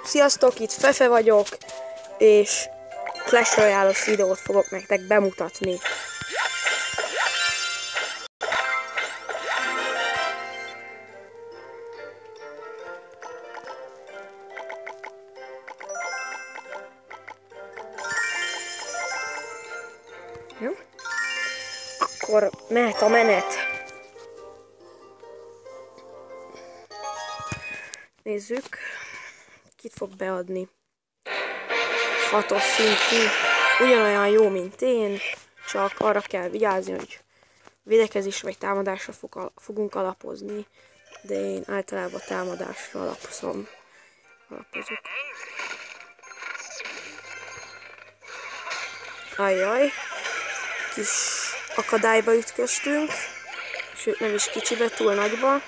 Sziasztok, itt Fefe vagyok, és Clash Royale-os videót fogok nektek bemutatni. Jó? Akkor mehet a menet. Nézzük, kit fog beadni. 6-os szintű, ugyanolyan jó, mint én, csak arra kell vigyázni, hogy védekezés vagy támadásra fogunk alapozni, de én általában támadásra alapozok. Ajjaj, kis akadályba ütköztünk, sőt nem is kicsibe, túl nagyba.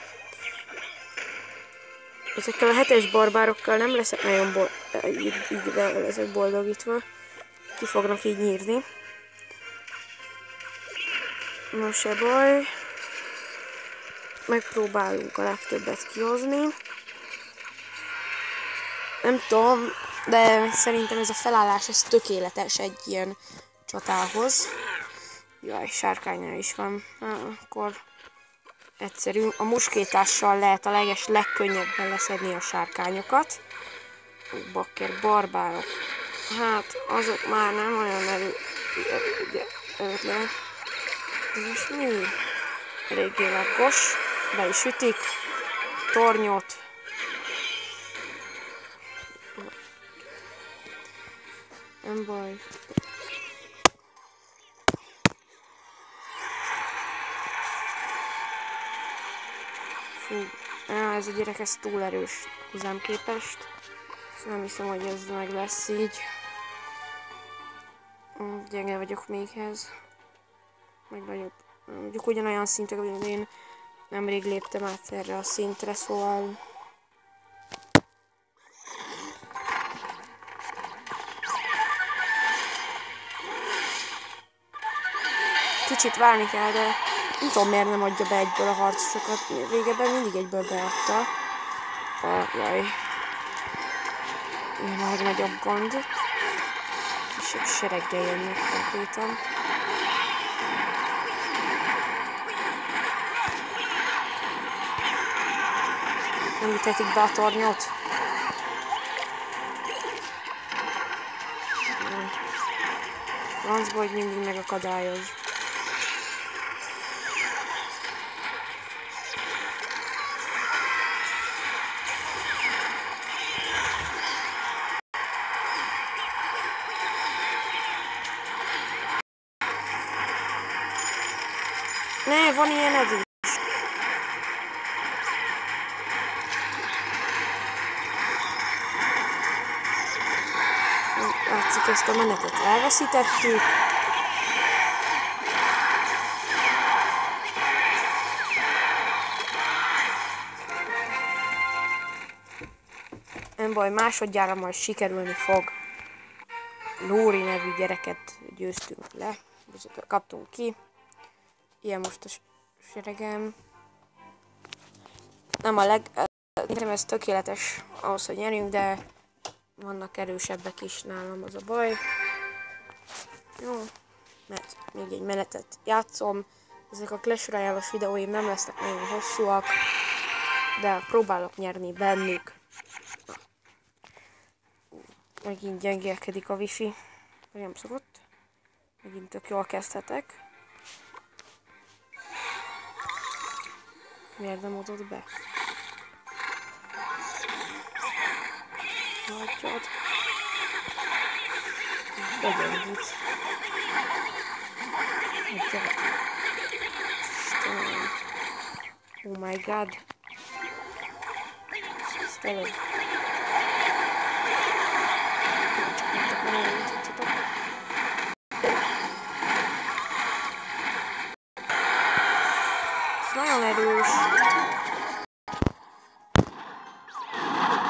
Ezekkel a 7-es barbárokkal nem leszek nagyon így leszek boldogítva. Ki fognak így nyírni. No se baj. Megpróbálunk a legtöbbet kihozni. Nem tudom, de szerintem ez a felállás ez tökéletes egy ilyen csatához. Jaj, sárkánynál is van. Akkor egyszerű. A muskétással lehet a legkönnyebben leszedni a sárkányokat. Bakker, barbárok. Hát, azok már nem olyan erőtlenek. Ez most mi? Eléggé laggos. Be is ütik. Tornyot. Nem baj. Fú, ez a gyerek ez túl erős hozzám képest. Nem hiszem, hogy ez meg lesz így. Gyenge vagyok méghez. Meg vagyok. Mondjuk ugyanolyan szintre, hogy én nemrég léptem át erre a szintre, szóval... Kicsit várni kell, de nem tudom miért nem adja be egyből a harcosokat. Régebben mindig egyből beadta. Jaj. Ilyen a legnagyobb gond. Kisebb sereggel jönnek konkrétan. Nem üthetik be a tornyot. Francba, hogy mindig megakadályoz. Ne, van ilyened is. Látszik, ezt a menetet elveszítettük. Nem baj, másodjára majd sikerülni fog. Lóri nevű gyereket győztünk le. Kaptunk ki. Ilyen most a seregem. Nem a nekem ez tökéletes ahhoz, hogy nyerjünk, de vannak erősebbek is nálam, az a baj. Jó, mert még egy menetet játszom. Ezek a Clash Royale-os videóim nem lesznek nagyon hosszúak, de próbálok nyerni bennük. Megint gyengélkedik a wifi, vagy nem szokott. Megint tök jól kezdhetek. Miért nem adott be? Hagyjad. Begyengít. Hagyjad. Istenem. Oh my god. Ez tényleg. Ez nagyon erős.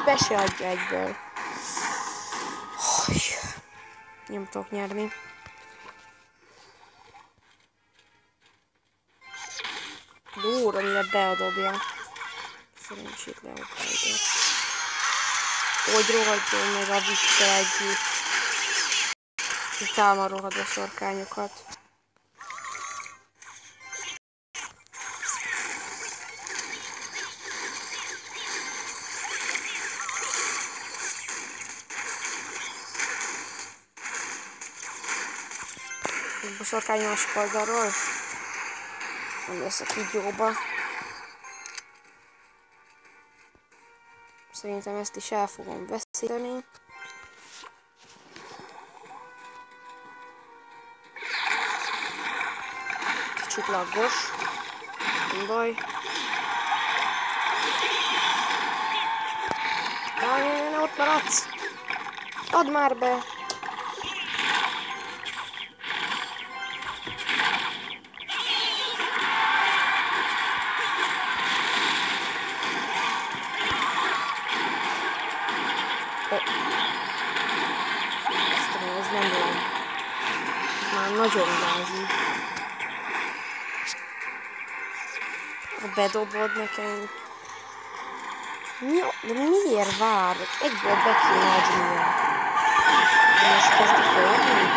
Be se adja egyből. Nem tudok nyerni. Lóra, mire beadobja. Szerencsét leokállja. Hogy rohadjon meg a viccel együtt. Utálom a rohadó szorkányokat. A szorkány másik oldalról. Nem lesz a kígyóba. Szerintem ezt is el fogom veszíteni. Kicsit laggos. Nem baj. Ne, ott maradsz! Add már be! Ez nem van. Már nagyon gázik. Bedobod nekem. De miért várok? Egyből be kéne adnia. Most kezdi földni?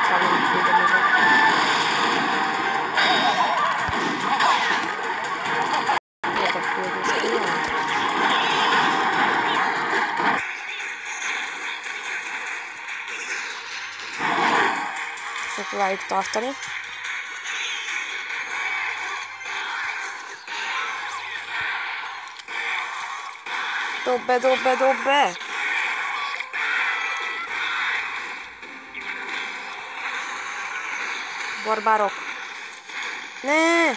Talán küldöm ezek. Ezek küldöm. Ezt próbáljuk tartani. Dob be, dob be, dob be! Barbárok! Ne!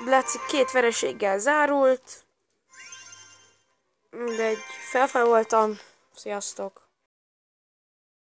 Látszik, 2 vereséggel zárult. Mindegy, felfel voltam. Sziasztok!